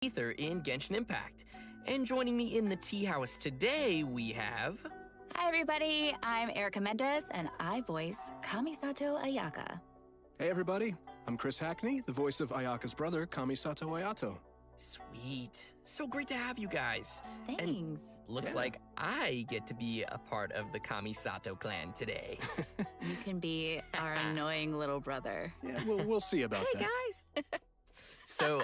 Ether in Genshin Impact. And joining me in the tea house today, we have... Hi, everybody. I'm Erica Mendez, and I voice Kamisato Ayaka. Hey, everybody. I'm Chris Hackney, the voice of Ayaka's brother, Kamisato Ayato. Sweet. So great to have you guys. Thanks. And looks like I get to be a part of the Kamisato clan today. You can be our annoying little brother. Yeah, we'll see about Hey, that. guys. So,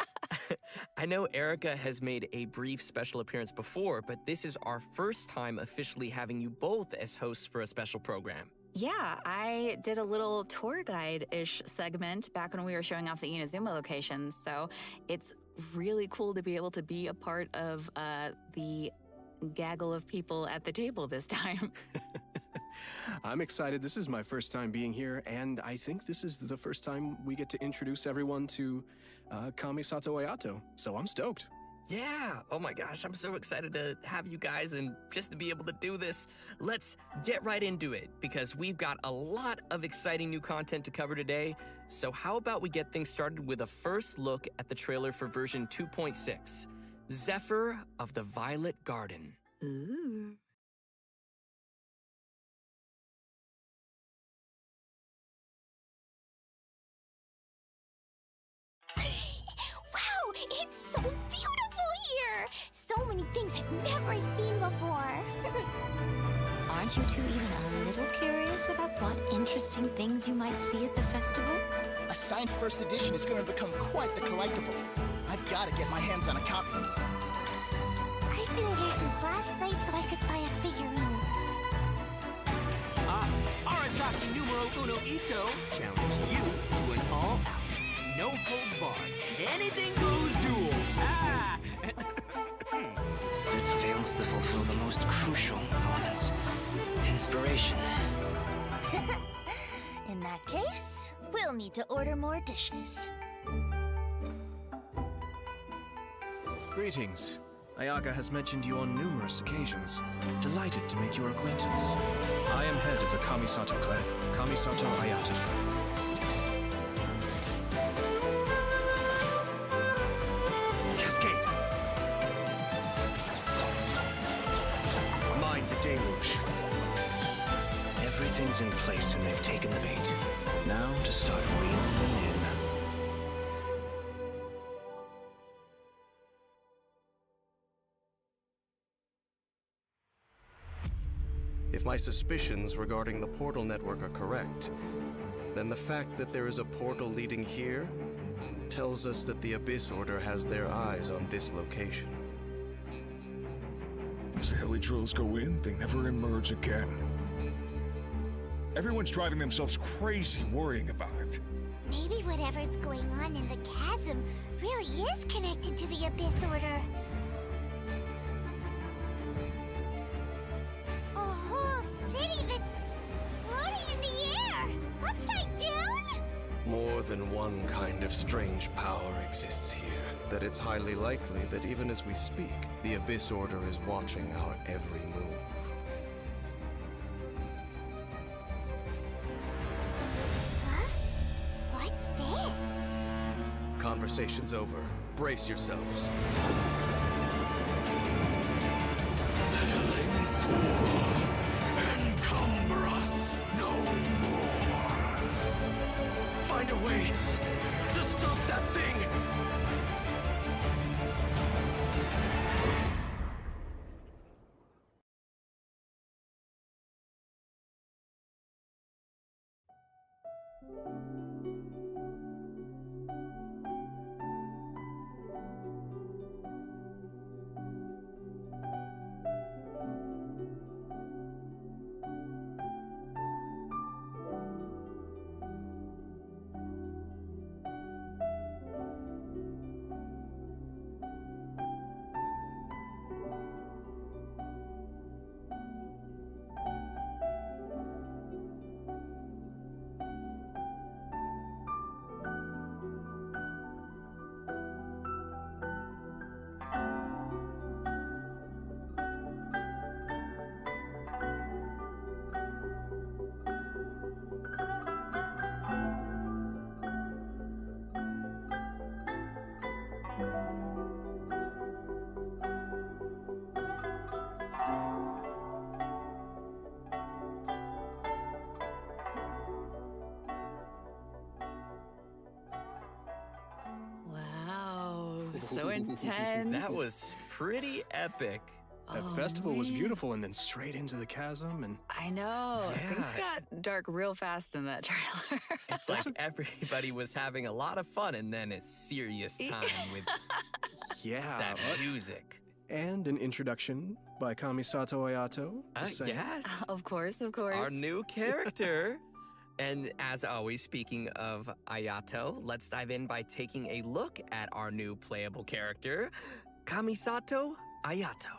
I know Erica has made a brief special appearance before, but this is our first time officially having you both as hosts for a special program. Yeah, I did a little tour guide-ish segment back when we were showing off the Inazuma locations, so it's really cool to be able to be a part of the gaggle of people at the table this time. I'm excited. This is my first time being here, and I think this is the first time we get to introduce everyone to Kamisato Ayato, so I'm stoked. Yeah, oh my gosh, I'm so excited to have you guys and just to be able to do this. Let's get right into it because we've got a lot of exciting new content to cover today. So how about we get things started with a first look at the trailer for version 2.6, Zephyr of the Violet Garden. Ooh. Wow, it's so beautiful here! So many things I've never seen before. Aren't you two even a little curious about what interesting things you might see at the festival? A signed first edition is going to become quite the collectible. I've got to get my hands on a copy. I've been here since last night so I could buy a figurine. Arataki numero uno Ito challenge you to an all-out, no-holds-barred, anything-goes duel. It fails to fulfill the most crucial elements. Inspiration. In that case, we'll need to order more dishes. Greetings. Ayaka has mentioned you on numerous occasions. Delighted to make your acquaintance. I am head of the Kamisato clan, Kamisato Ayato. Cascade! Mind the deluge. Everything's in place and they've taken the bait. Now to start reeling them in. If my suspicions regarding the portal network are correct, then the fact that there is a portal leading here tells us that the Abyss Order has their eyes on this location. As the Helitrolls go in, they never emerge again. Everyone's driving themselves crazy worrying about it. Maybe whatever's going on in the chasm really is connected to the Abyss Order. A whole city that's floating in the air! Upside down? More than one kind of strange power exists here. That it's highly likely that even as we speak, the Abyss Order is watching our every move. Huh? What's this? Conversation's over. Brace yourselves. Encumbereth no more. Find a way to stop that thing! So intense. That was pretty epic. That Oh, festival was man. beautiful, and then straight into the chasm, and I know. Things Yeah. got dark real fast in that trailer. It's like everybody was having a lot of fun and then a serious time with yeah. that music. And an introduction by Kamisato Ayato. Just saying. Yes. Of course, of course. Our new character. And as always, speaking of Ayato, let's dive in by taking a look at our new playable character, Kamisato Ayato.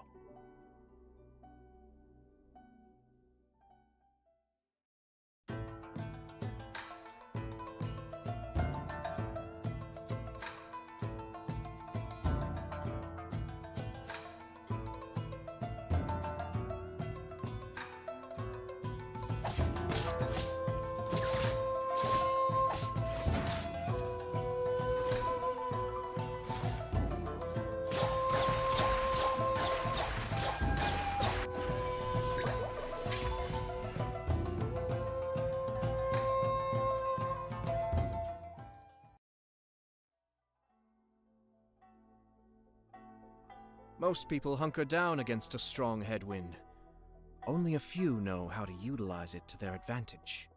Most people hunker down against a strong headwind. Only a few know how to utilize it to their advantage.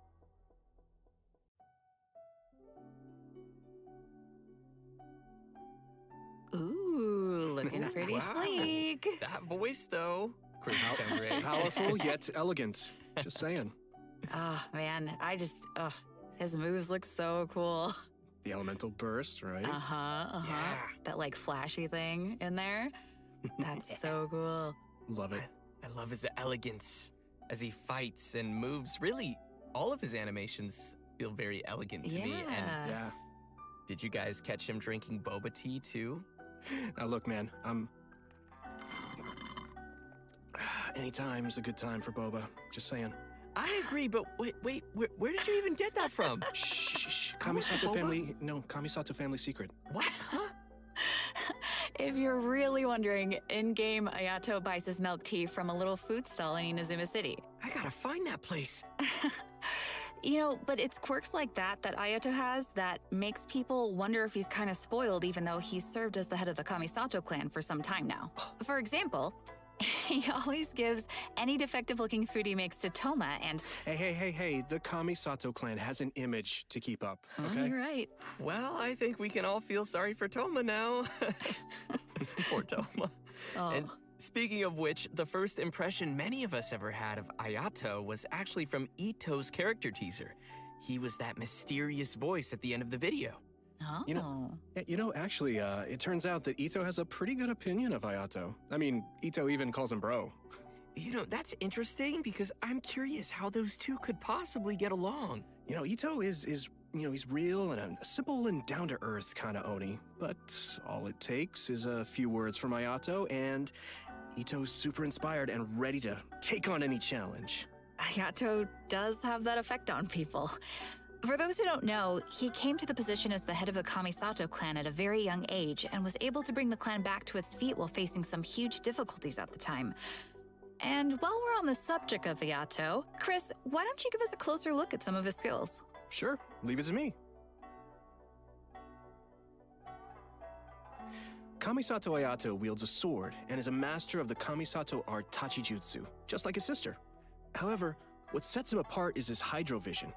Ooh, looking pretty Wow. sleek. That voice, though. Crazy Sangre. Powerful yet elegant. Just saying. Oh, man. His moves look so cool. The elemental burst, right? Yeah. That like flashy thing in there. That's so cool. Love it. I love his elegance as he fights and moves. Really, all of his animations feel very elegant to me. And Yeah. did you guys catch him drinking boba tea too? Now look, man, anytime's a good time for boba. Just saying. I agree, but wait, where did you even get that from? Shh. How much Kamisato boba? family. No, Kamisato family secret. What? Huh? If you're really wondering, in-game Ayato buys his milk tea from a little food stall in Inazuma City. I gotta find that place. You know, but it's quirks like that Ayato has that makes people wonder if he's kind of spoiled even though he's served as the head of the Kamisato clan for some time now. For example, he always gives any defective-looking food he makes to Toma and... Hey. The Kamisato clan has an image to keep up, okay? You're right. Well, I think we can all feel sorry for Toma now. Poor Toma. Oh. And speaking of which, the first impression many of us ever had of Ayato was actually from Ito's character teaser. He was that mysterious voice at the end of the video. Oh. Actually, it turns out that Ito has a pretty good opinion of Ayato. I mean, Ito even calls him bro. That's interesting because I'm curious how those two could possibly get along. Ito is he's real and a simple and down-to-earth kind of Oni. But all it takes is a few words from Ayato, and Ito's super inspired and ready to take on any challenge. Ayato does have that effect on people. For those who don't know, he came to the position as the head of the Kamisato clan at a very young age and was able to bring the clan back to its feet while facing some huge difficulties at the time. And while we're on the subject of Ayato, Chris, why don't you give us a closer look at some of his skills? Sure, leave it to me. Kamisato Ayato wields a sword and is a master of the Kamisato art Tachijutsu, just like his sister. However, what sets him apart is his Hydro Vision.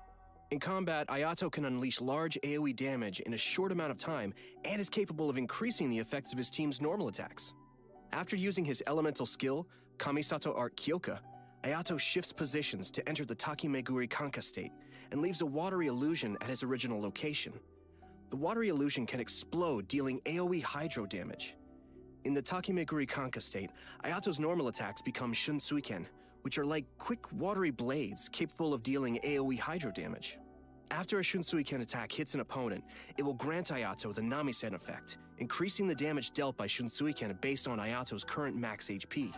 In combat, Ayato can unleash large AoE damage in a short amount of time and is capable of increasing the effects of his team's normal attacks. After using his elemental skill, Kamisato Art Kyoka, Ayato shifts positions to enter the Takimeguri Kanka state and leaves a watery illusion at his original location. The watery illusion can explode, dealing AoE hydro damage. In the Takimeguri Kanka state, Ayato's normal attacks become Shunsuiken, which are like quick watery blades capable of dealing AoE hydro damage. After a Shunsuiken attack hits an opponent, it will grant Ayato the Namisen effect, increasing the damage dealt by Shunsuiken based on Ayato's current max HP.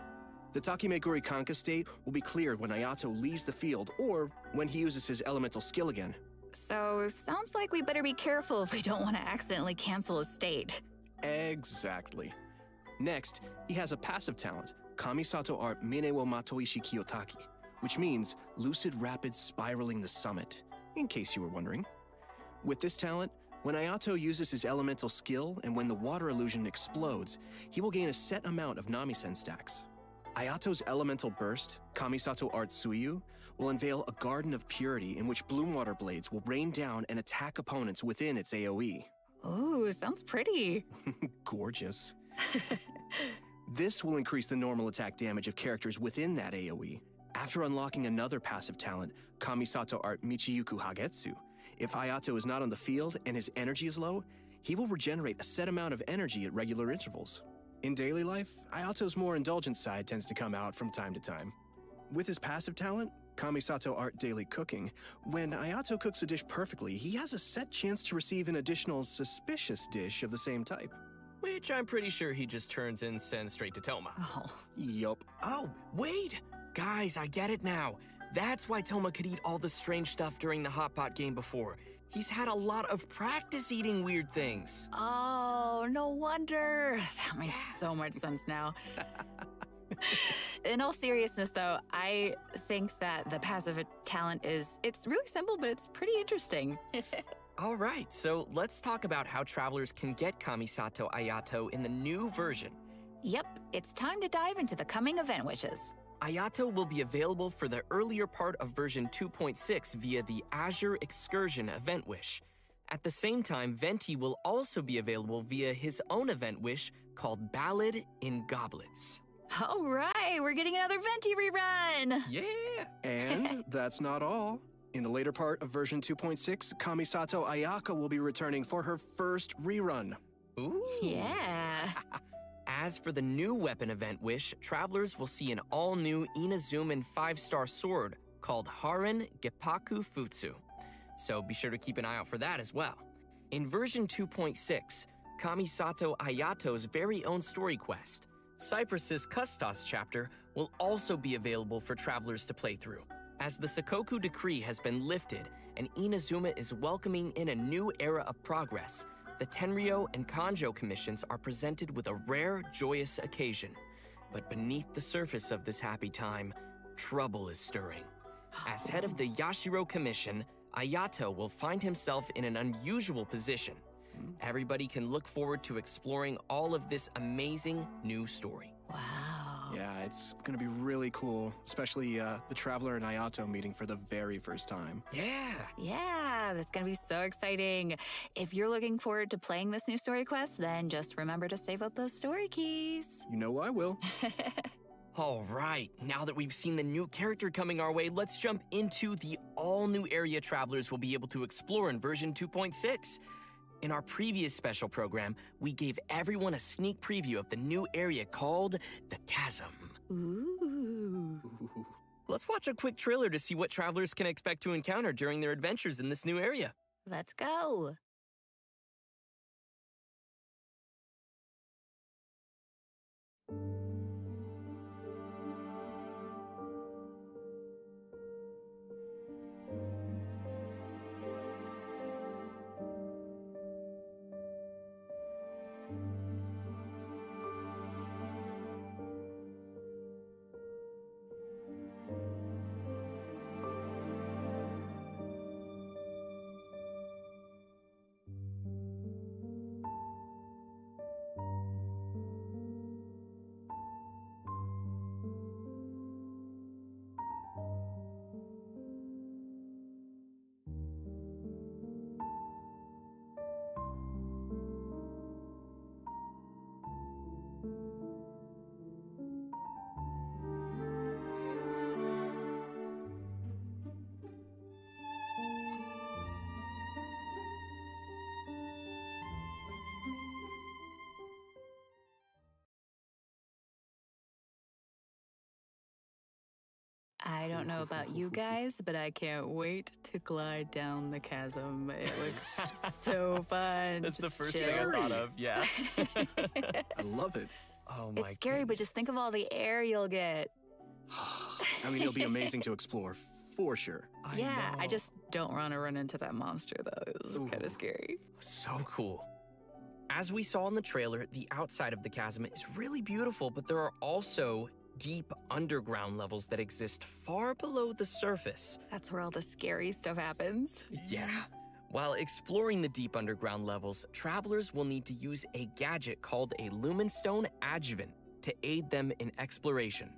The Takimeguri Kanka state will be cleared when Ayato leaves the field or when he uses his elemental skill again. So, sounds like we better be careful if we don't want to accidentally cancel a state. Exactly. Next, he has a passive talent, Kamisato Art Mine wo Matoishi Kiyotaki, which means lucid rapid spiraling the summit, in case you were wondering. With this talent, When Ayato uses his elemental skill and when the water illusion explodes, he will gain a set amount of Namisen stacks. Ayato's elemental burst, Kamisato Art Suiyu, will unveil a garden of purity in which bloom water blades will rain down and attack opponents within its AoE. Ooh, sounds pretty. Gorgeous. This will increase the normal attack damage of characters within that AoE. After unlocking another passive talent, Kamisato Art Michiyuku Hagetsu, if Ayato is not on the field and his energy is low, he will regenerate a set amount of energy at regular intervals. In daily life, Ayato's more indulgent side tends to come out from time to time. With his passive talent, Kamisato Art Daily Cooking, when Ayato cooks a dish perfectly, he has a set chance to receive an additional suspicious dish of the same type. Which I'm pretty sure he just turns and sends straight to Toma. Oh. Yup. Oh, wait! Guys, I get it now. That's why Toma could eat all the strange stuff during the Hot Pot game before. He's had a lot of practice eating weird things. Oh, no wonder. That makes so much sense now. In all seriousness, though, I think that the passive talent it's really simple, but it's pretty interesting. All right, so let's talk about how travelers can get Kamisato Ayato in the new version. Yep, it's time to dive into the coming event wishes. Ayato will be available for the earlier part of version 2.6 via the Azure Excursion event wish. At the same time, Venti will also be available via his own event wish called Ballad in Goblets. All right, we're getting another Venti rerun! Yeah! And that's not all. In the later part of version 2.6, Kamisato Ayaka will be returning for her first rerun. Ooh! Yeah! As for the new weapon event wish, travelers will see an all-new Inazuman 5-star sword called Haran Geppaku Futsu. So be sure to keep an eye out for that as well. In version 2.6, Kamisato Ayato's very own story quest, Cypress's Custos chapter, will also be available for travelers to play through. As the Sakoku decree has been lifted and Inazuma is welcoming in a new era of progress, the Tenryo and Kanjo commissions are presented with a rare, joyous occasion. But beneath the surface of this happy time, trouble is stirring. As head of the Yashiro Commission, Ayato will find himself in an unusual position. Everybody can look forward to exploring all of this amazing new story. Wow. Yeah, it's gonna be really cool, especially the Traveler and Ayato meeting for the very first time. Yeah! Yeah, that's gonna be so exciting. If you're looking forward to playing this new story quest, then just remember to save up those story keys. You know I will. All right, now that we've seen the new character coming our way, let's jump into the all-new area travelers will be able to explore in version 2.6. In our previous special program, we gave everyone a sneak preview of the new area called the Chasm. Ooh. Let's watch a quick trailer to see what travelers can expect to encounter during their adventures in this new area. Let's go. I don't know about you guys, but I can't wait to glide down the chasm. It looks so fun. That's the Just first chill. thing I thought of, yeah. I love it. Oh my It's scary, but just think of all the air you'll get. I mean, it'll be amazing to explore, for sure. I just don't want to run into that monster, though. It was kind of scary. So cool. As we saw in the trailer, the outside of the chasm is really beautiful, but there are also deep underground levels that exist far below the surface. That's where all the scary stuff happens. Yeah. While exploring the deep underground levels, travelers will need to use a gadget called a Lumenstone Adjuvant to aid them in exploration.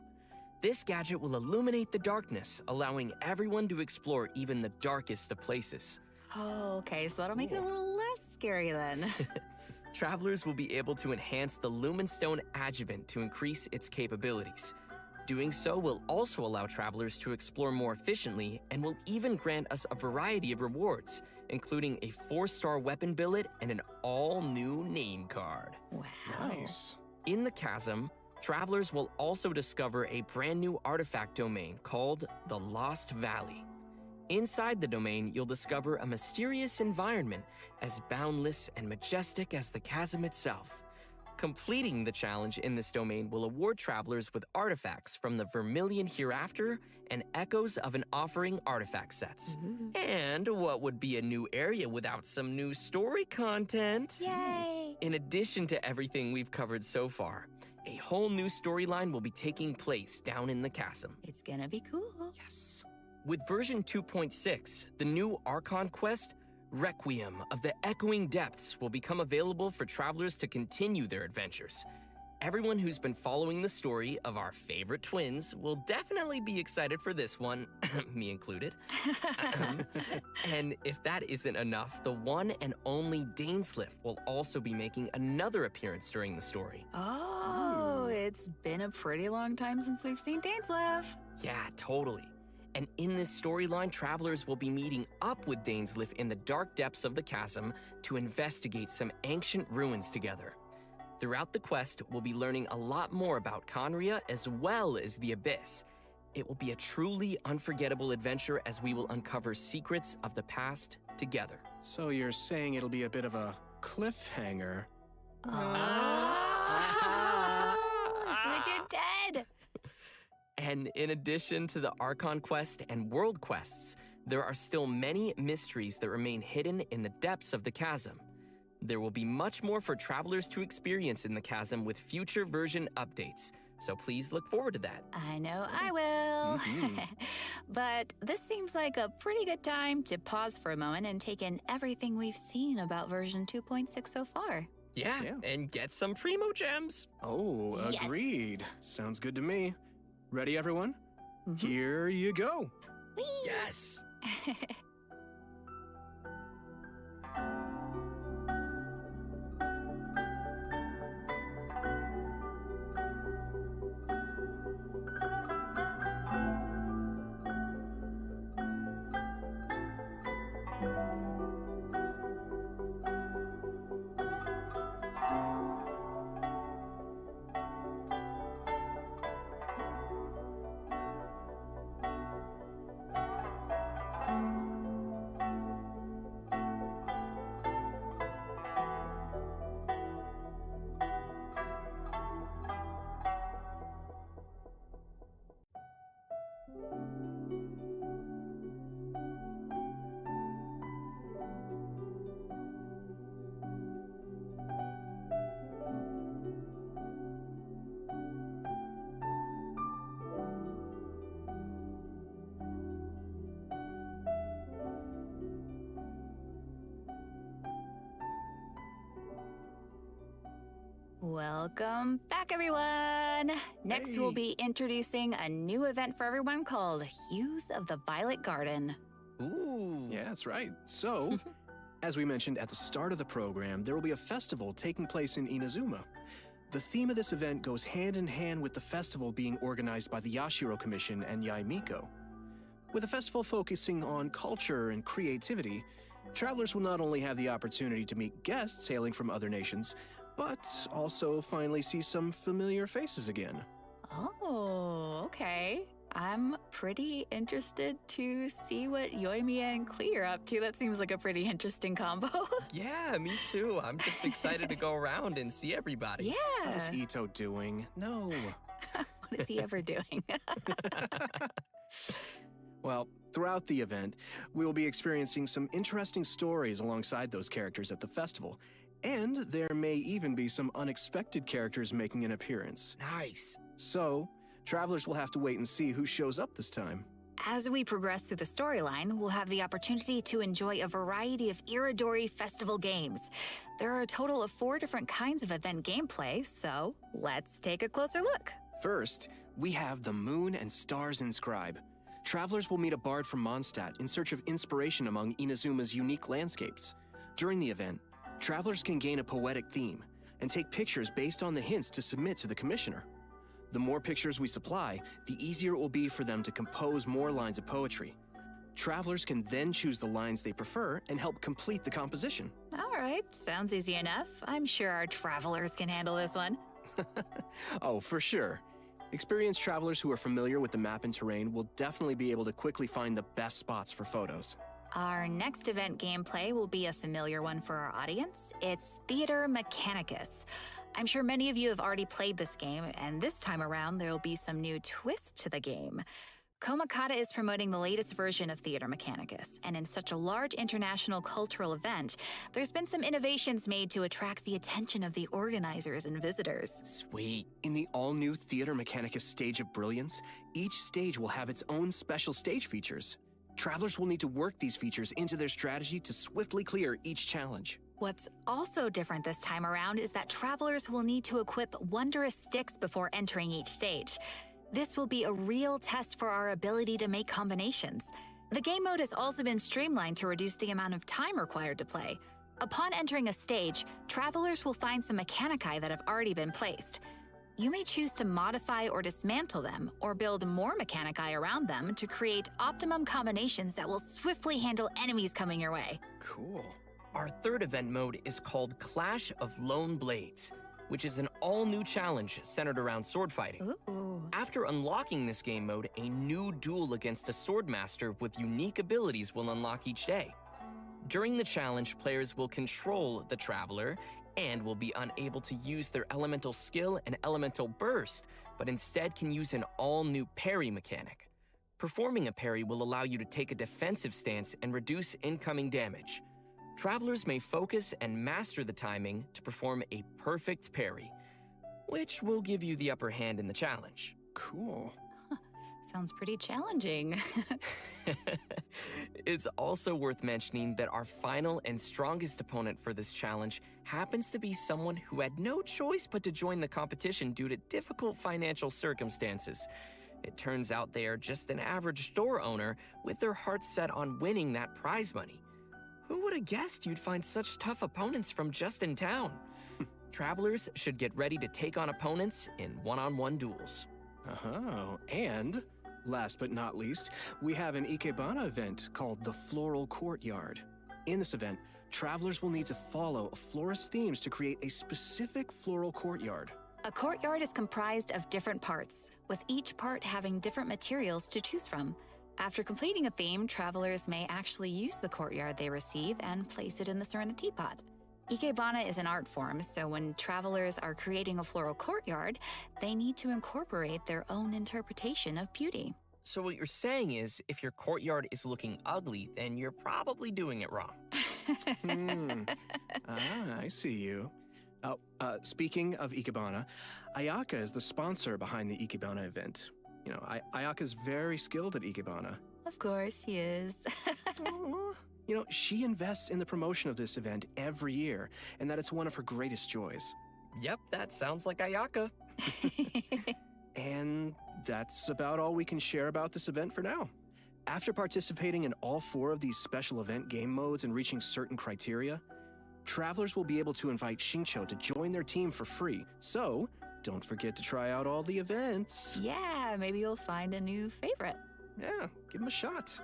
This gadget will illuminate the darkness, allowing everyone to explore even the darkest of places. Oh, okay, so that'll make it a little less scary then. Travelers will be able to enhance the Lumenstone Adjuvant to increase its capabilities. Doing so will also allow travelers to explore more efficiently and will even grant us a variety of rewards, including a 4-star weapon billet and an all-new name card. Wow. Nice. In the chasm, travelers will also discover a brand new artifact domain called the Lost Valley. Inside the domain, you'll discover a mysterious environment as boundless and majestic as the chasm itself. Completing the challenge in this domain will award travelers with artifacts from the Vermilion Hereafter and Echoes of an Offering artifact sets. And what would be a new area without some new story content? Yay! In addition to everything we've covered so far, a whole new storyline will be taking place down in the chasm. It's gonna be cool. Yes. With version 2.6, the new Archon quest, Requiem of the Echoing Depths, will become available for travelers to continue their adventures. Everyone who's been following the story of our favorite twins will definitely be excited for this one, me included. And if that isn't enough, the one and only Dainsliff will also be making another appearance during the story. Oh, it's been a pretty long time since we've seen Dainsliff. Yeah, totally. And in this storyline, travelers will be meeting up with Dainsliff in the dark depths of the chasm to investigate some ancient ruins together. Throughout the quest, we'll be learning a lot more about Conria as well as the Abyss. It will be a truly unforgettable adventure as we will uncover secrets of the past together. So you're saying it'll be a bit of a cliffhanger? Switch, you're dead! And in addition to the Archon quest and world quests, there are still many mysteries that remain hidden in the depths of the chasm. There will be much more for travelers to experience in the chasm with future version updates, so please look forward to that. I know I will. But this seems like a pretty good time to pause for a moment and take in everything we've seen about version 2.6 so far. Yeah, and get some Primo Gems. Oh, Yes. agreed. Sounds good to me. Ready, everyone? Here you go. Yes. Welcome back, everyone! Next, we'll be introducing a new event for everyone called Hues of the Violet Garden. Ooh. Yeah, that's right. So, as we mentioned at the start of the program, there will be a festival taking place in Inazuma. The theme of this event goes hand in hand with the festival being organized by the Yashiro Commission and Yaimiko. With the festival focusing on culture and creativity, travelers will not only have the opportunity to meet guests hailing from other nations, but also finally see some familiar faces again. Oh, okay. I'm pretty interested to see what Yoimiya and Klee are up to. That seems like a pretty interesting combo. Yeah, me too. I'm just excited to go around and see everybody. Yeah. How's Ito doing? No. What is he ever doing? Well, throughout the event, we will be experiencing some interesting stories alongside those characters at the festival. And there may even be some unexpected characters making an appearance. Nice. So, travelers will have to wait and see who shows up this time. As we progress through the storyline, we'll have the opportunity to enjoy a variety of Iridori Festival games. There are a total of 4 different kinds of event gameplay, so let's take a closer look. First, we have the Moon and Stars Inscribe. Travelers will meet a bard from Mondstadt in search of inspiration among Inazuma's unique landscapes. During the event, travelers can gain a poetic theme and take pictures based on the hints to submit to the commissioner. The more pictures we supply, the easier it will be for them to compose more lines of poetry. Travelers can then choose the lines they prefer and help complete the composition. All right, sounds easy enough. I'm sure our travelers can handle this one. Oh, for sure. Experienced travelers who are familiar with the map and terrain will definitely be able to quickly find the best spots for photos. Our next event gameplay will be a familiar one for our audience. It's Theater Mechanicus. I'm sure many of you have already played this game, and this time around there will be some new twist to the game. Komakata is promoting the latest version of Theater Mechanicus, and in such a large international cultural event, there's been some innovations made to attract the attention of the organizers and visitors. Sweet. In the all-new Theater Mechanicus Stage of Brilliance, each stage will have its own special stage features. Travelers will need to work these features into their strategy to swiftly clear each challenge. What's also different this time around is that travelers will need to equip wondrous sticks before entering each stage. This will be a real test for our ability to make combinations. The game mode has also been streamlined to reduce the amount of time required to play. Upon entering a stage, travelers will find some mechanici that have already been placed. You may choose to modify or dismantle them, or build more mechanici around them to create optimum combinations that will swiftly handle enemies coming your way. Cool. Our third event mode is called Clash of Lone Blades, which is an all-new challenge centered around sword fighting. Ooh. After unlocking this game mode, a new duel against a swordmaster with unique abilities will unlock each day. During the challenge, players will control the traveler and will be unable to use their elemental skill and elemental burst, but instead can use an all-new parry mechanic. Performing a parry will allow you to take a defensive stance and reduce incoming damage. Travelers may focus and master the timing to perform a perfect parry, which will give you the upper hand in the challenge. Cool. Sounds pretty challenging. It's also worth mentioning that our final and strongest opponent for this challenge happens to be someone who had no choice but to join the competition due to difficult financial circumstances. It turns out they are just an average store owner with their hearts set on winning that prize money. Who would have guessed you'd find such tough opponents from just in town? Travelers should get ready to take on opponents in one-on-one duels. Oh, and last but not least, we have an Ikebana event called the Floral Courtyard. In this event, travelers will need to follow a florist's themes to create a specific floral courtyard. A courtyard is comprised of different parts, with each part having different materials to choose from. After completing a theme, travelers may actually use the courtyard they receive and place it in the Serenity Pot. Ikebana is an art form, so when travelers are creating a floral courtyard, they need to incorporate their own interpretation of beauty. So what you're saying is, if your courtyard is looking ugly, then you're probably doing it wrong. I see you. Speaking of Ikebana, Ayaka is the sponsor behind the Ikebana event. You know, Ayaka's very skilled at Ikebana. Of course he is. You know, she invests in the promotion of this event every year, and that it's one of her greatest joys. Yep, that sounds like Ayaka. And that's about all we can share about this event for now. After participating in all 4 of these special event game modes and reaching certain criteria, travelers will be able to invite Shincho to join their team for free. So, don't forget to try out all the events. Yeah, maybe you'll find a new favorite. Yeah, give them a shot.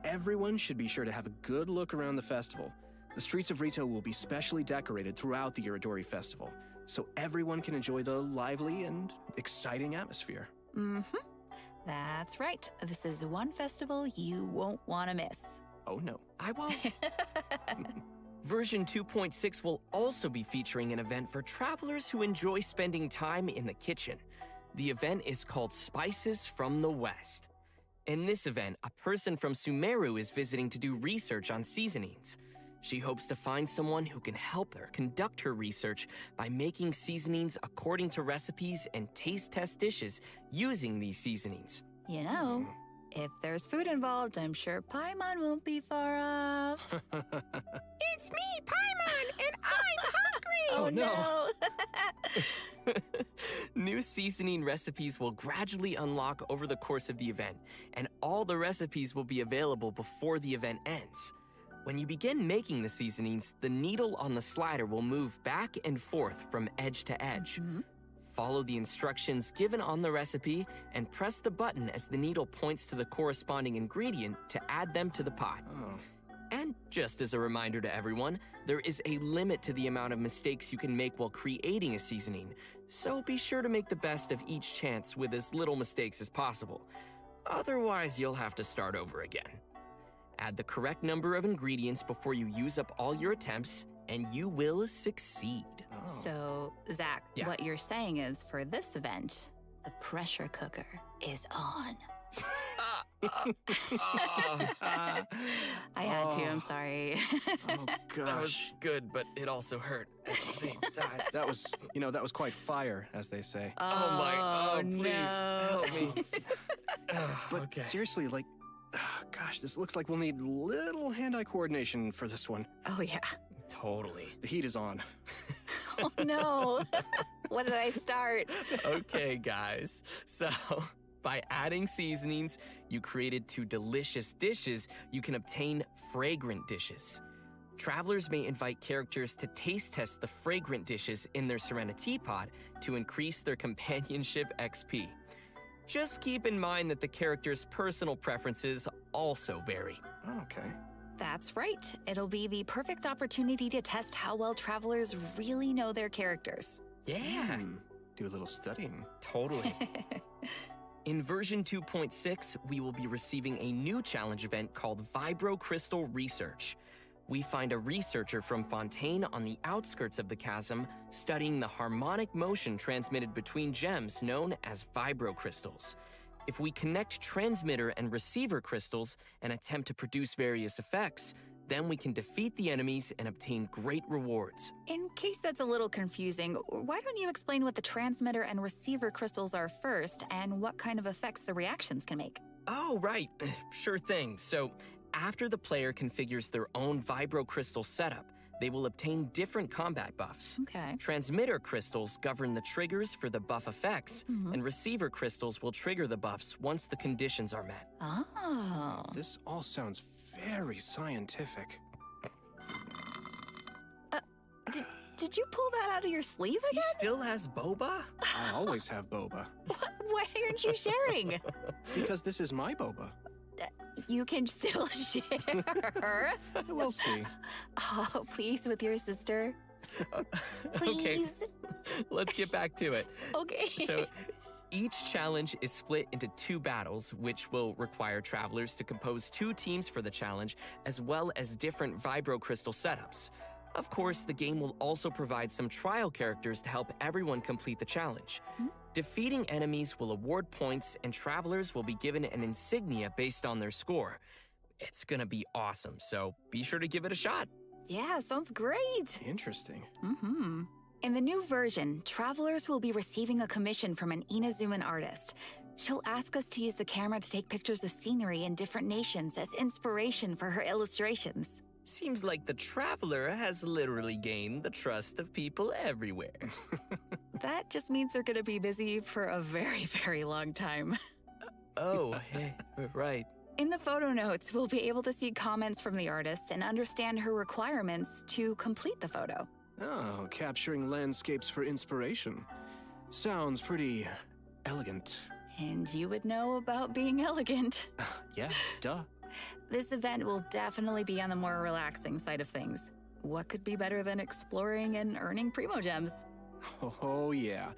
Everyone should be sure to have a good look around the festival. The streets of Rito will be specially decorated throughout the Iridori Festival, so everyone can enjoy the lively and exciting atmosphere. That's right. This is one festival you won't want to miss. Oh no. I won't. Version 2.6 will also be featuring an event for travelers who enjoy spending time in the kitchen. The event is called Spices from the West. In this event, a person from Sumeru is visiting to do research on seasonings. She hopes to find someone who can help her conduct her research by making seasonings according to recipes and taste test dishes using these seasonings. You know, If there's food involved, I'm sure Paimon won't be far off. It's me, Paimon, and I'm hungry! Oh no! New seasoning recipes will gradually unlock over the course of the event, and all the recipes will be available before the event ends. When you begin making the seasonings, the needle on the slider will move back and forth from edge to edge. Follow the instructions given on the recipe and press the button as the needle points to the corresponding ingredient to add them to the pot. And just as a reminder to everyone, there is a limit to the amount of mistakes you can make while creating a seasoning, so be sure to make the best of each chance with as little mistakes as possible. Otherwise, you'll have to start over again. Add the correct number of ingredients before you use up all your attempts, and you will succeed. So, Zach, Yeah. what you're saying is for this event, the pressure cooker is on. I had to, I'm sorry. Oh, gosh. That was good, but it also hurt at the same time. That was, that was quite fire, as they say. Oh, please, no. help me. But seriously, gosh, this looks like we'll need little hand-eye coordination for this one. Oh, yeah. Totally. The heat is on. Oh, no. What did I start? Okay, guys. So, by adding seasonings you created to delicious dishes, you can obtain fragrant dishes. Travelers may invite characters to taste test the fragrant dishes in their Serenity Pod to increase their companionship XP. Just keep in mind that the character's personal preferences also vary. Okay. That's right. It'll be the perfect opportunity to test how well travelers really know their characters. Yeah. Do a little studying. Totally. In version 2.6, we will be receiving a new challenge event called Vibro Crystal Research. We find a researcher from Fontaine on the outskirts of the chasm studying the harmonic motion transmitted between gems known as vibro crystals. If we connect transmitter and receiver crystals and attempt to produce various effects, then we can defeat the enemies and obtain great rewards. In case that's a little confusing, why don't you explain what the transmitter and receiver crystals are first and what kind of effects the reactions can make? Oh, right. Sure thing. So, after the player configures their own vibro crystal setup, they will obtain different combat buffs. Okay. Transmitter crystals govern the triggers for the buff effects, and receiver crystals will trigger the buffs once the conditions are met. Oh. This all sounds very scientific. Did you pull that out of your sleeve He again? still has boba? I always have boba. Why aren't you sharing? Because this is my boba. You can still share. We'll see. Oh, please, with your sister. Okay, Please. let's get back to it. Okay. So, each challenge is split into 2 battles, which will require travelers to compose 2 teams for the challenge, as well as different vibro crystal setups. Of course, the game will also provide some trial characters to help everyone complete the challenge. Defeating enemies will award points, and travelers will be given an insignia based on their score. It's gonna be awesome, so be sure to give it a shot. Yeah, sounds great. Interesting. In the new version, travelers will be receiving a commission from an Inazuman artist. She'll ask us to use the camera to take pictures of scenery in different nations as inspiration for her illustrations. Seems like the traveler has literally gained the trust of people everywhere. That just means they're gonna be busy for a very, very long time. Oh, hey, right. In the photo notes, we'll be able to see comments from the artist and understand her requirements to complete the photo. Oh, capturing landscapes for inspiration. Sounds pretty elegant. And you would know about being elegant. Yeah, duh. This event will definitely be on the more relaxing side of things. What could be better than exploring and earning Primo Gems? Oh, yeah.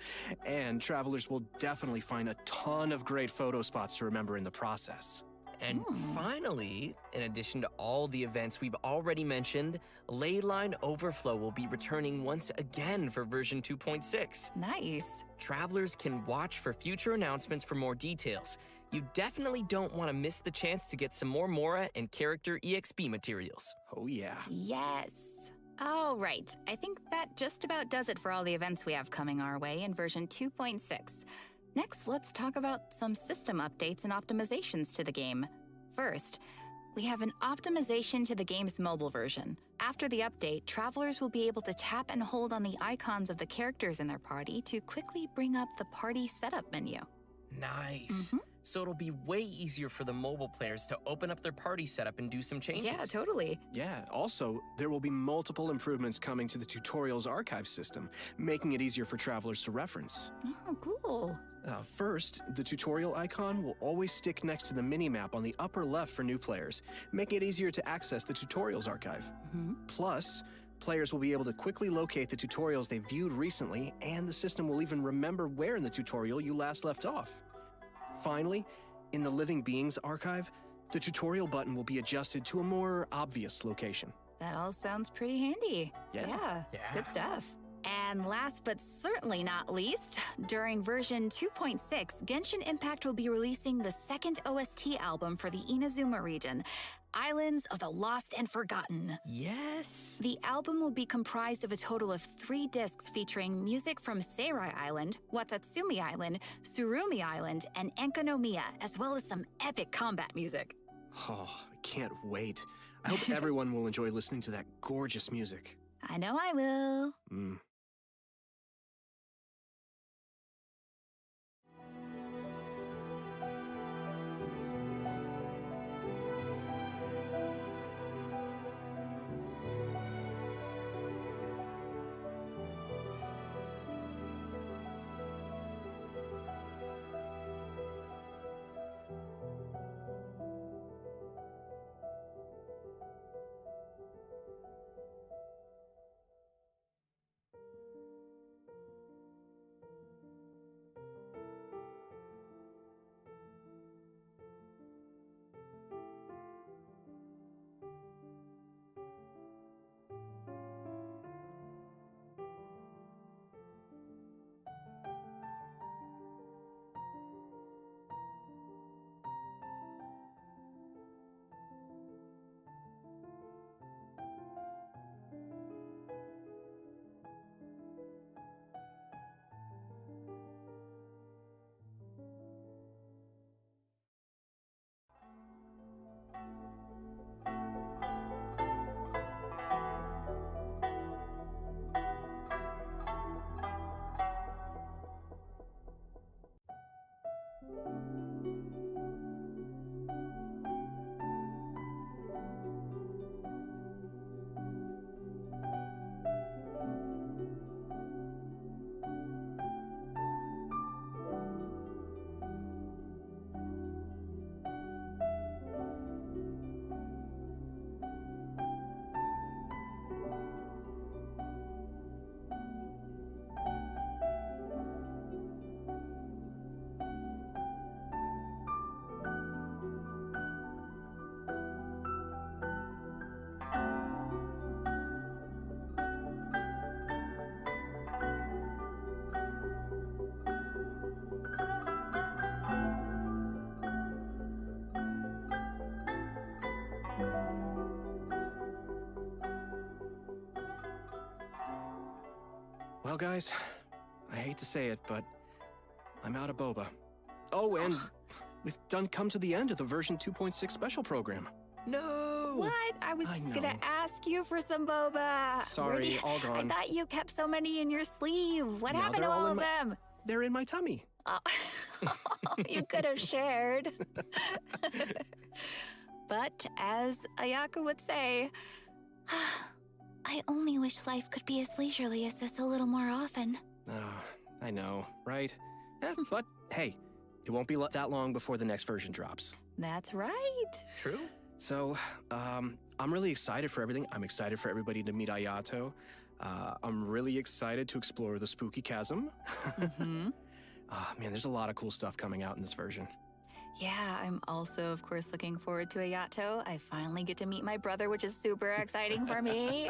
And travelers will definitely find a ton of great photo spots to remember in the process. And finally, in addition to all the events we've already mentioned, Leyline Overflow will be returning once again for version 2.6. Nice. Travelers can watch for future announcements for more details. You definitely don't want to miss the chance to get some more Mora and character EXP materials. Oh, yeah. Yes. All right. I think that just about does it for all the events we have coming our way in version 2.6. Next, let's talk about some system updates and optimizations to the game. First, we have an optimization to the game's mobile version. After the update, travelers will be able to tap and hold on the icons of the characters in their party to quickly bring up the party setup menu. Nice. So it'll be way easier for the mobile players to open up their party setup and do some changes. Yeah, totally. Yeah, also, there will be multiple improvements coming to the tutorials archive system, making it easier for travelers to reference. Oh, cool. First, the tutorial icon will always stick next to the minimap on the upper left for new players, making it easier to access the tutorials archive. Plus, players will be able to quickly locate the tutorials they viewed recently, and the system will even remember where in the tutorial you last left off. Finally, in the Living Beings archive, the tutorial button will be adjusted to a more obvious location. That all sounds pretty handy. Yeah. Good stuff. And last but certainly not least, during version 2.6, Genshin Impact will be releasing the second OST album for the Inazuma region, Islands of the Lost and Forgotten. Yes. The album will be comprised of a total of 3 discs featuring music from Seirai Island, Watatsumi Island, Surumi Island, and Enkanomiya, as well as some epic combat music. Oh, I can't wait. I hope everyone will enjoy listening to that gorgeous music. I know I will. Well, guys, I hate to say it, but I'm out of boba. Oh, and we've come to the end of the version 2.6 special program. No! What? I was just gonna ask you for some boba. Sorry, all gone. I thought you kept so many in your sleeve. What No, happened to they're all all in of my- them? They're in my tummy. Oh, you could have shared. But as Ayaka would say, I only wish life could be as leisurely as this a little more often. Oh, I know, right? But hey, it won't be that long before the next version drops. that's right. True. So, I'm really excited for everything. I'm excited for everybody to meet Ayato. I'm really excited to explore the Spooky Chasm. Man, there's a lot of cool stuff coming out in this version. Yeah, I'm also, of course, looking forward to Ayato. I finally get to meet my brother, which is super exciting for me.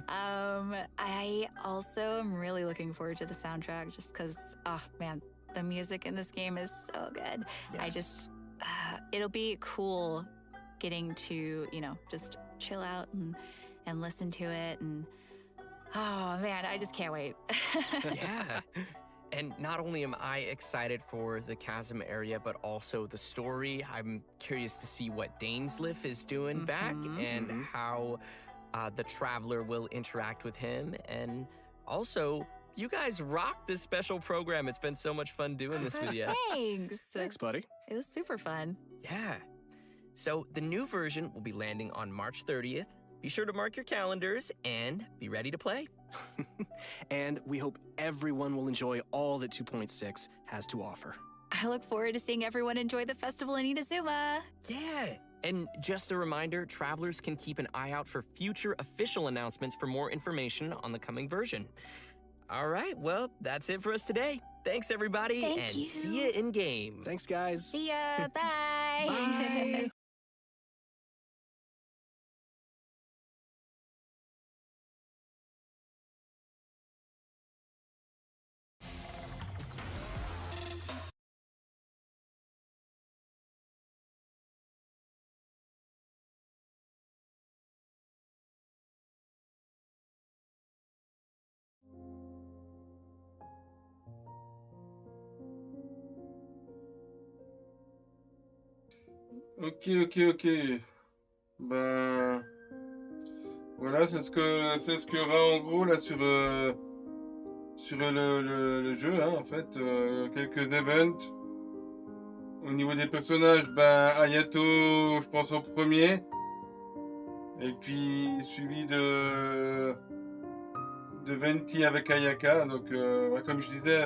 I also am really looking forward to the soundtrack just because, man, the music in this game is so good. I just, it'll be cool getting to, just chill out and listen to it. And, oh, man, I just can't wait. Yeah. And not only am I excited for the chasm area, but also the story. I'm curious to see what Dainsleif is doing back and how the Traveler will interact with him. And also, you guys rocked this special program. It's been so much fun doing this with you. Thanks. Thanks, buddy. It was super fun. Yeah. So the new version will be landing on March 30th. Be sure to mark your calendars and be ready to play. And we hope everyone will enjoy all that 2.6 has to offer. I look forward to seeing everyone enjoy the festival in Inazuma. Yeah. And just a reminder, travelers can keep an eye out for future official announcements for more information on the coming version. All right, well, that's it for us today. Thanks, everybody, Thank you. See you in game. Thanks, guys. See ya. Bye. Bye. Ok. Ben voilà, c'est ce qu'il y aura en gros là sur le jeu, hein, en fait, quelques events. Au niveau des personnages, ben Ayato, je pense au premier, et puis suivi de Venti avec Ayaka. Donc ben, comme je disais,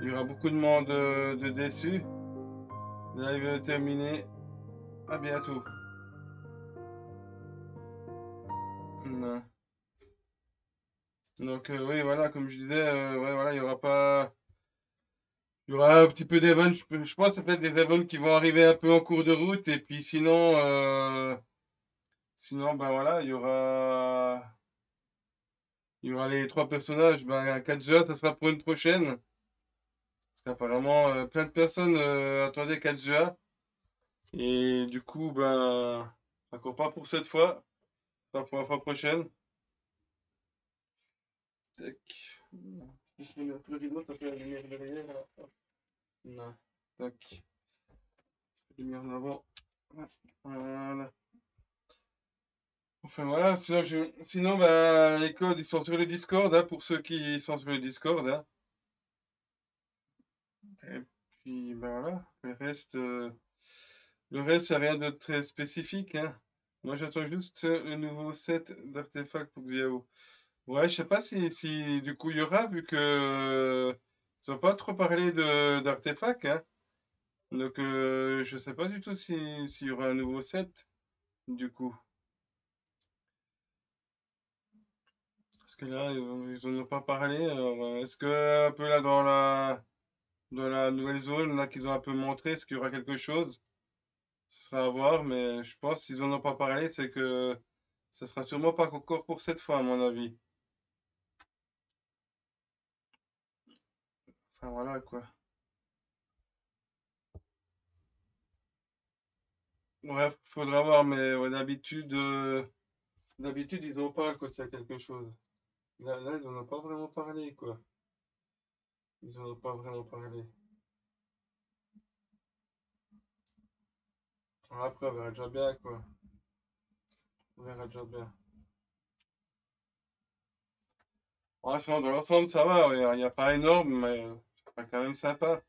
il y aura beaucoup de monde de déçus. Live terminé. À bientôt. Non. Donc oui, voilà, comme je disais, ouais, voilà, il y aura pas, il y aura un petit peu d'events. Je pense que c'est peut-être des events qui vont arriver un peu en cours de route, et puis sinon, ben voilà, il y aura les trois personnages. Ben Kazuha, ça sera pour une prochaine. Parce qu'apparemment, plein de personnes attendaient Kazuha. Et du coup, ben, encore pas pour cette fois. Pas pour la fois prochaine. Tac. Si je mets un peu le rideau, ça fait la lumière derrière. Là. Non. Tac. Lumière en avant. Voilà. Enfin voilà, sinon ben, les codes ils sont sur le Discord, hein, pour ceux qui sont sur le Discord. Hein. Et puis ben voilà, le reste, c'est rien de très spécifique. Hein. Moi, j'attends juste le nouveau set d'artefacts pour Xiao. Ouais, je sais pas si du coup il y aura, vu que ils n'ont pas trop parlé d'artefacts. Hein. Donc, je sais pas du tout s'il y aura un nouveau set, du coup. Parce que là, ils en ont pas parlé. Alors, est-ce que un peu là dans la nouvelle zone, là qu'ils ont un peu montré, est-ce qu'il y aura quelque chose? Ce sera à voir, mais je pense qu'ils en ont pas parlé, c'est que ça sera sûrement pas encore pour cette fois, à mon avis. Enfin voilà quoi. Bref, faudra voir, mais ouais, d'habitude ils en parlent quand il y a quelque chose. Là, ils en ont pas vraiment parlé, quoi. Ils en ont pas vraiment parlé. Alors après, on verra déjà bien, quoi. On verra déjà bien. Ouais, sinon, dans l'ensemble, ça va. Il n'y a pas énorme, mais ça sera quand même sympa.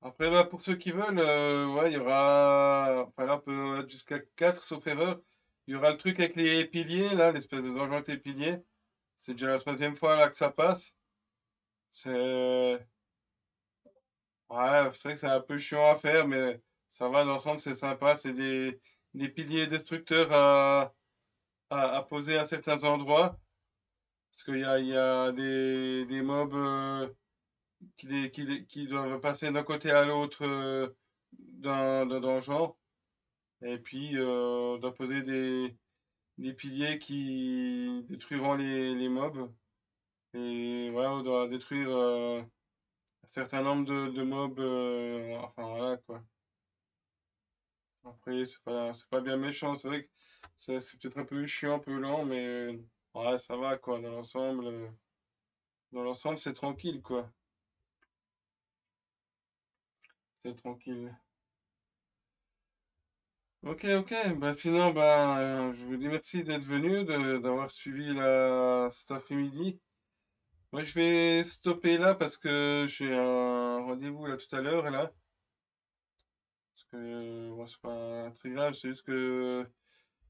Après, là, pour ceux qui veulent, ouais, il y aura. Enfin, là, on peut être jusqu'à 4, sauf erreur. Il y aura le truc avec les piliers, là, l'espèce de donjon avec les piliers. C'est déjà la troisième fois là que ça passe. C'est. Ouais, c'est vrai que c'est un peu chiant à faire, mais ça va, dans l'ensemble, c'est sympa. C'est des piliers destructeurs à poser à certains endroits. Parce il y a des mobs qui doivent passer d'un côté à l'autre d'un donjon. Et puis, on doit poser des piliers qui détruiront les mobs. Et voilà, on doit détruire un certain nombre de mobs. Enfin, voilà, quoi. Après, c'est pas bien méchant. C'est vrai que c'est peut-être un peu chiant, un peu lent, mais ouais, ça va, quoi. Dans l'ensemble, dans l'ensemble, c'est tranquille, quoi. C'est tranquille. Ok, ok. Bah, sinon, je vous dis merci d'être venu, d'avoir suivi cet après-midi. Moi, je vais stopper là parce que j'ai un rendez-vous là tout à l'heure, là. Parce que, bon, c'est pas très grave, c'est juste que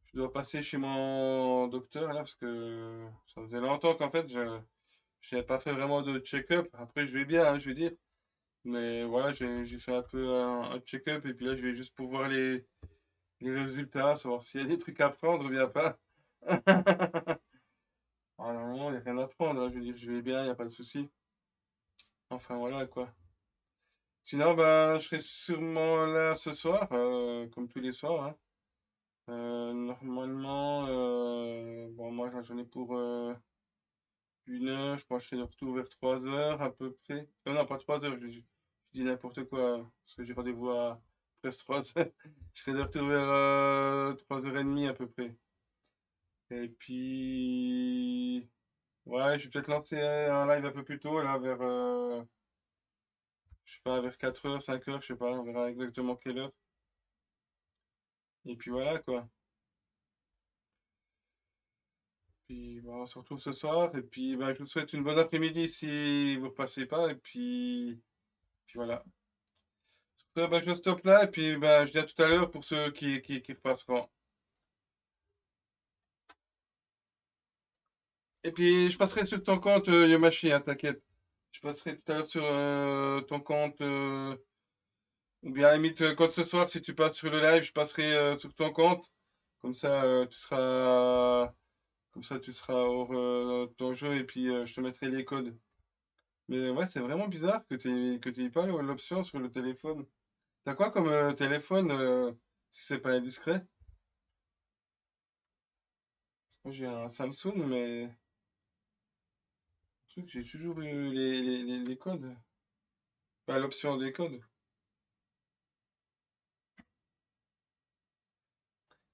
je dois passer chez mon docteur, là, parce que ça faisait longtemps qu'en fait, je n'avais pas fait vraiment de check-up. Après, je vais bien, hein, je veux dire. Mais voilà, j'ai fait un peu un check-up et puis là, je vais juste pour voir les résultats, savoir s'il y a des trucs à prendre ou bien pas. Ah, normalement, il n'y a rien à prendre, hein, je veux dire, je vais bien, il n'y a pas de souci. Enfin, voilà, quoi. Sinon, je serai sûrement là ce soir, comme tous les soirs, hein. Normalement, bon, moi, j'en ai pour 1 heure, je crois que je serai de retour vers 3 heures à peu près. Non, pas 3 heures, je dis n'importe quoi, parce que j'ai rendez-vous à presque 3 heures. Je serai de retour vers 3h30 à peu près. Et puis, ouais, je vais peut-être lancer un live un peu plus tôt, là, vers, je sais pas, vers 4 heures, 5 heures, je sais pas, on verra exactement quelle heure. Et puis voilà, quoi. Puis, on se retrouve ce soir. Et puis, je vous souhaite une bonne après-midi si vous repassez pas. Et puis voilà. Sur ce, je stoppe là. Et puis, je dis à tout à l'heure pour ceux qui repasseront. Et puis, je passerai sur ton compte, Yomashi, hein, t'inquiète. Je passerai tout à l'heure sur ton compte. Ou bien, à la limite, quand ce soir, si tu passes sur le live, je passerai sur ton compte. Comme ça, tu seras hors ton jeu et puis je te mettrai les codes. Mais ouais, c'est vraiment bizarre que tu pas l'option sur le téléphone. T'as quoi comme téléphone si c'est pas indiscret? Moi j'ai un Samsung, mais le truc, j'ai toujours eu les codes. Pas l'option des codes.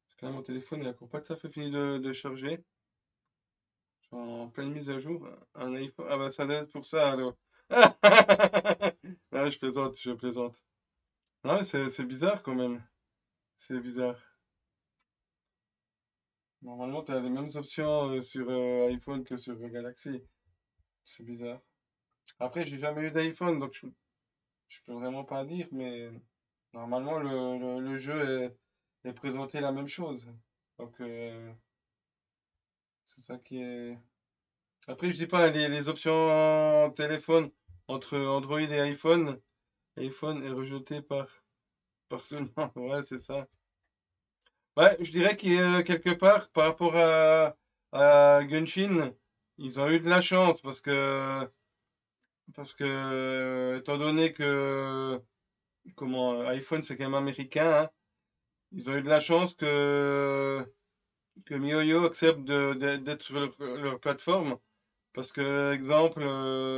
Parce que là, mon téléphone, il a encore pas tout à fait fini de charger. Je suis en pleine mise à jour. Un iPhone. Ah bah ça doit être pour ça alors. Non, je plaisante, je plaisante. Non, mais c'est bizarre quand même. C'est bizarre. Normalement, tu as les mêmes options sur iPhone que sur Galaxy. C'est bizarre. Après, j'ai jamais eu d'iPhone, donc je peux vraiment pas dire, mais normalement, le jeu est présenté la même chose. Donc, c'est ça qui est. Après, je dis pas les options téléphone entre Android et iPhone. iPhone est rejeté par tout le monde. Ouais, c'est ça. Ouais, je dirais qu'il quelque part, par rapport à Genshin, ils ont eu de la chance parce que étant donné que comment iPhone c'est quand même américain, hein, ils ont eu de la chance que MiYoYo accepte d'être sur leur plateforme parce que exemple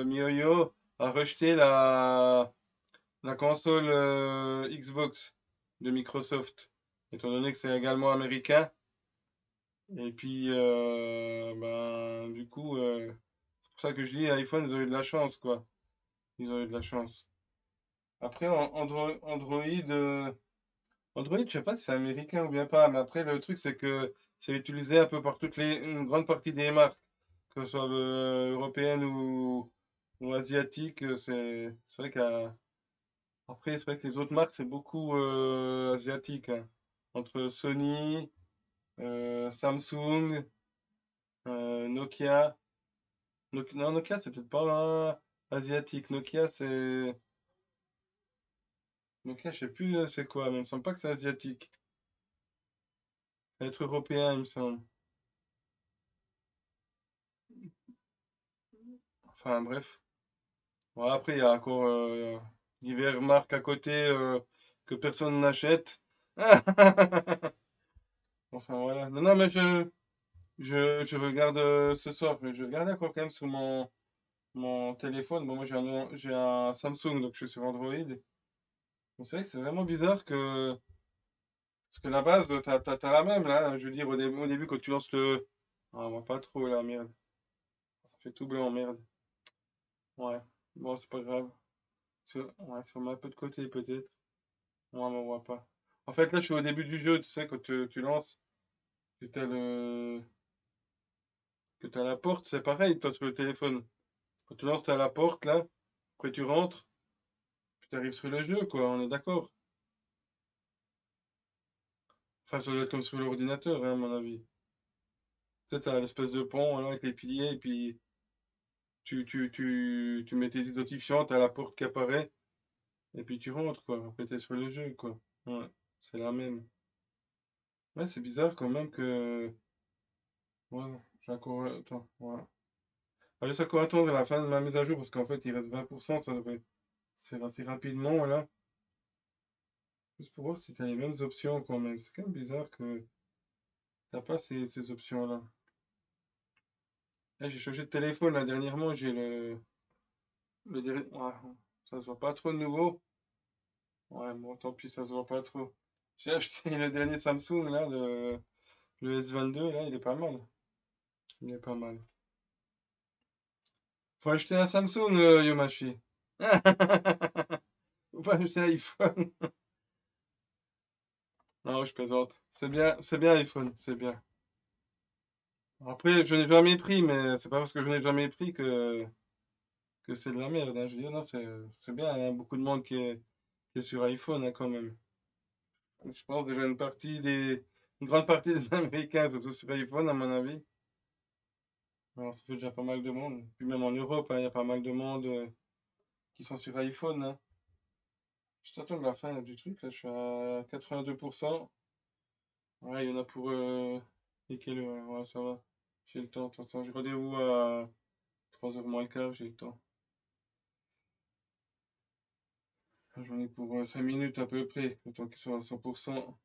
MiYoYo a rejeté la console Xbox de Microsoft étant donné que c'est également américain. Et puis, du coup, c'est pour ça que je dis, iPhone, ils ont eu de la chance, quoi. Ils ont eu de la chance. Après, Android, je sais pas si c'est américain ou bien pas, mais après, le truc, c'est que c'est utilisé un peu par une grande partie des marques, que ce soit européennes ou asiatiques. C'est vrai qu'après, c'est vrai que les autres marques, c'est beaucoup asiatique, hein. Entre Sony, Samsung, Nokia. Non, Nokia, c'est peut-être pas asiatique. Nokia, je sais plus c'est quoi, mais il me semble pas que c'est asiatique. Ça va être européen, il me semble. Enfin, bref. Bon, après, il y a encore diverses marques à côté que personne n'achète. Enfin, voilà. Non, non, mais je regarde ce soir, mais je regarde encore quand même sur mon téléphone. Bon, moi, j'ai un Samsung, donc je suis sur Android. Mais c'est vrai que c'est vraiment bizarre parce que la base, t'as la même là. Je veux dire, au début quand tu lances le. Ah, moi pas trop là, merde. Ça fait tout blanc, merde. Ouais. Bon, c'est pas grave. Ouais, si on met un peu de côté, peut-être. Ouais, mais on voit pas. En fait, là, je suis au début du jeu, tu sais, quand tu lances, que t'as que t'as la porte, c'est pareil, toi, sur le téléphone. Quand tu lances, t'as la porte, là. Après, tu rentres, puis t'arrives sur le jeu, quoi, on est d'accord. Enfin, ça doit être comme sur l'ordinateur, hein, à mon avis. Tu sais, t'as l'espèce de pont, là, avec les piliers, et puis tu mets tes identifiants, t'as la porte qui apparaît, et puis tu rentres, quoi. Après, t'es sur le jeu, quoi. Ouais, c'est la même. Ouais, c'est bizarre quand même que... Ouais, j'ai encore... Attends, ouais. Ah, je vais encore attendre la fin de ma mise à jour, parce qu'en fait, il reste 20%, ça devrait... C'est assez rapidement, là. Juste pour voir si t'as les mêmes options, quand même. C'est quand même bizarre que t'as pas ces options-là. Là, j'ai changé de téléphone, là, dernièrement, j'ai ouais, ça se voit pas trop de nouveau. Ouais, bon, tant pis, ça se voit pas trop. J'ai acheté le dernier Samsung, là, le S22, là, il est pas mal. Il est pas mal. Faut acheter un Samsung, Yomashi. Faut pas acheter un iPhone. Non, je plaisante. C'est bien iPhone, c'est bien. Après, je n'ai jamais pris, mais c'est pas parce que je n'ai jamais pris que c'est de la merde, hein. Je veux dire, non, c'est bien, il y a beaucoup de monde qui est sur iPhone, hein, quand même. Je pense déjà une grande partie des Américains sont tous sur iPhone, à mon avis. Alors, ça fait déjà pas mal de monde. Puis même en Europe, hein, il y a pas mal de monde qui sont sur iPhone, hein. Je t'attends de la fin là, du truc, là, je suis à 82%. Ouais, il y en a pour et quelle heure? Ouais, ça va. J'ai le temps, de toute façon, j'ai rendez-vous à 3h moins le quart, j'ai le temps. J'en ai pour 5 minutes à peu près, le temps qu'il soit à 100%.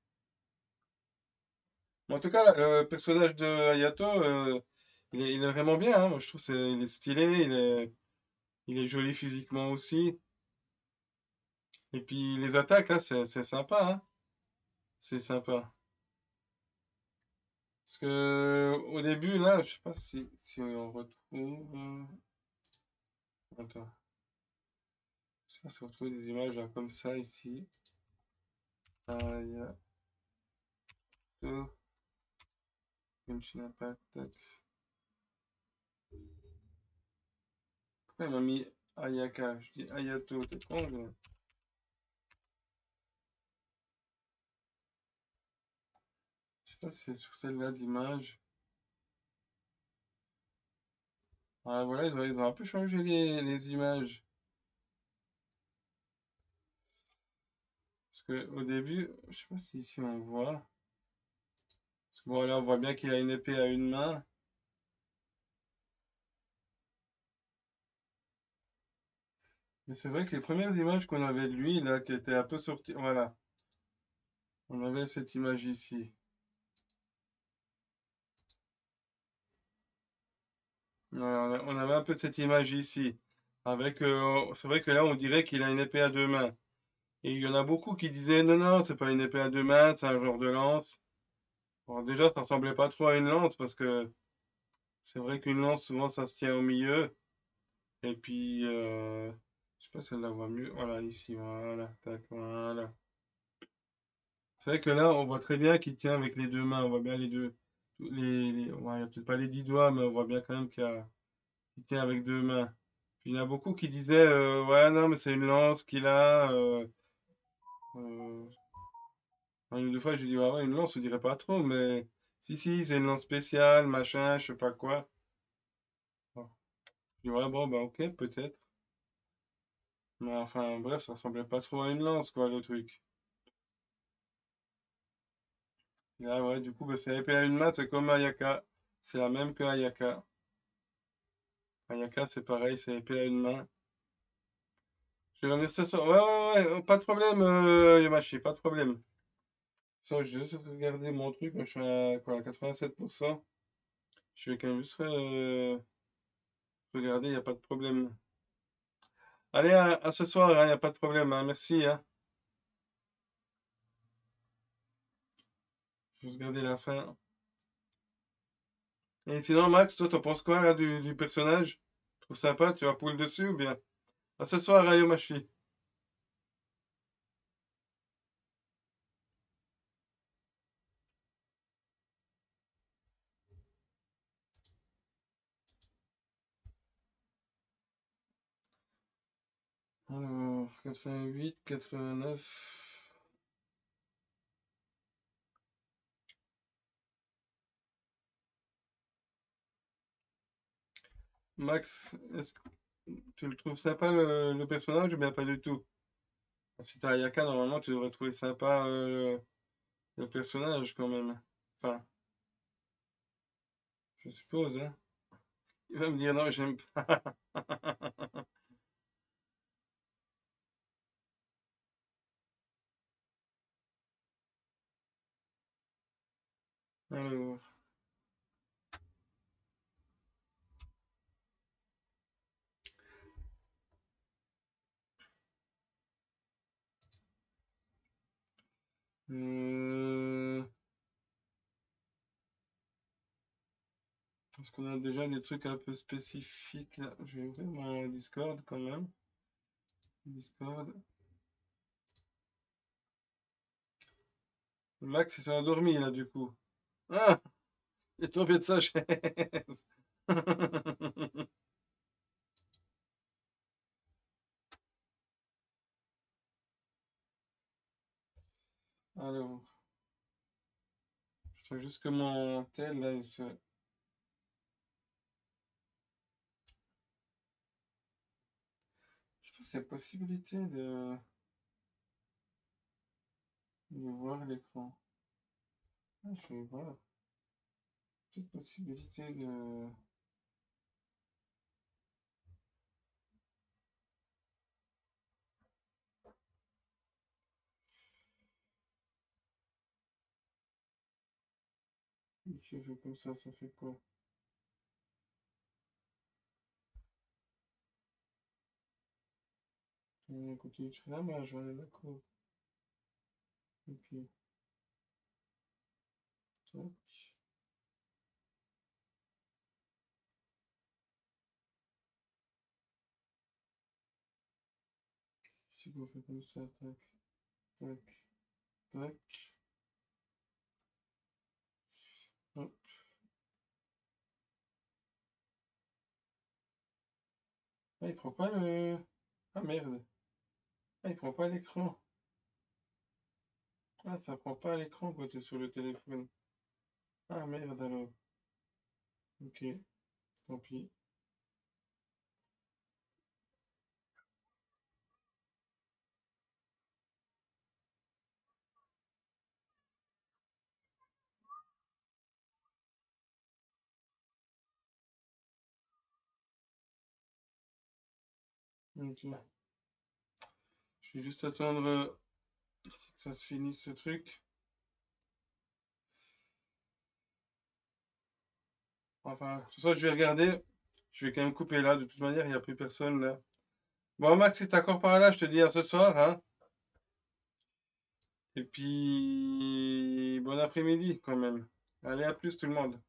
Mais en tout cas, le personnage de Hayato, il est vraiment bien, hein. Moi, je trouve il est stylé, il est joli physiquement aussi. Et puis les attaques, là, c'est sympa, hein. C'est sympa. Parce que au début, là, je sais pas si on retrouve. Attends. Je sais pas si on retrouve des images là, comme ça ici. Hayato. Genshin Impact. Pourquoi il m'a mis Ayaka? Je dis Hayato, t'es con, mais... Je sais pas si c'est sur celle-là d'image. Ah, voilà, ils ont un peu changé les images. Parce que au début, je sais pas si ici on voit. Parce que bon, là, on voit bien qu'il a une épée à une main. Mais c'est vrai que les premières images qu'on avait de lui, là, qui étaient un peu sorties, voilà. On avait cette image ici. Ouais, on avait un peu cette image ici. Avec, c'est vrai que là, on dirait qu'il a une épée à deux mains. Et il y en a beaucoup qui disaient, non, non, c'est pas une épée à deux mains, c'est un genre de lance. Bon, déjà, ça ressemblait pas trop à une lance, parce que c'est vrai qu'une lance, souvent, ça se tient au milieu. Et puis, je sais pas si on la voit mieux. Voilà, ici, voilà, tac, voilà. C'est vrai que là, on voit très bien qu'il tient avec les deux mains. On voit bien les deux. Ouais, il y a peut-être pas les 10 doigts, mais on voit bien quand même qu'il tient avec deux mains. Puis il y en a beaucoup qui disaient, ouais, non, mais c'est une lance qu'il a. Euh, une ou deux fois, j'ai dit, ouais, ouais, une lance, on dirait pas trop, mais si, si, c'est une lance spéciale, machin, je sais pas quoi. Bon. Je dis, ouais, bon, bah, ok, peut-être. Mais enfin, bref, ça ressemblait pas trop à une lance, quoi, le truc. Et là, ouais, du coup, bah, c'est épée à une main, c'est comme Ayaka. C'est la même que Ayaka. Ayaka, c'est pareil, c'est épée à une main. Je vais revenir ce soir. Ouais, ouais, ouais, pas de problème, Yomashi, pas de problème. Ça, je vais juste regarder mon truc. Moi, je suis à, quoi, à 87%. Je vais quand même juste regarder, il n'y a pas de problème. Allez, à ce soir, il n'y a pas de problème, hein, merci. Hein. Je vais regarder la fin. Et sinon, Max, toi, t'en penses quoi là, du personnage? trouves sympa, tu vas poule dessus ou bien? À ce soir, Rayomashi. Alors, 88, 89. Max, est-ce que tu le trouves sympa le personnage ou bien pas du tout? Si t'as Ayaka, normalement, tu devrais trouver sympa le personnage quand même. Enfin, je suppose, hein. Il va me dire non, j'aime pas. Alors. Parce qu'on a déjà des trucs un peu spécifiques là. Je vais ouvrir mon Discord quand même. Discord. Max il s'est endormi là du coup. Ah! Il est tombé de sa chaise. Alors. Je trouve juste que mon tel là il se. Je sais pas si y a possibilité de voir l'écran. Ah, je vais voir. Cette possibilité de. Ici, je fais comme ça fait quoi? On continue sur la main, je vais aller d'accord. Et puis. Tac. Ici, on fait comme ça, tac, tac, tac. Hop. Ah, il prend pas le. Ah merde. Ah, il prend pas l'écran. Ah, ça prend pas l'écran quand tu es sur le téléphone. Ah merde alors. Ok, tant pis. Ok. Je vais juste attendre ici que ça se finisse ce truc. Enfin, ce soir je vais regarder. Je vais quand même couper là. De toute manière, il n'y a plus personne là. Bon, Max, si t'es encore par là, je te dis à ce soir, hein. Et puis, bon après-midi quand même. Allez, à plus tout le monde.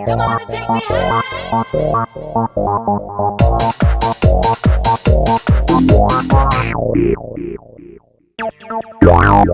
Come on and take me high. Wow.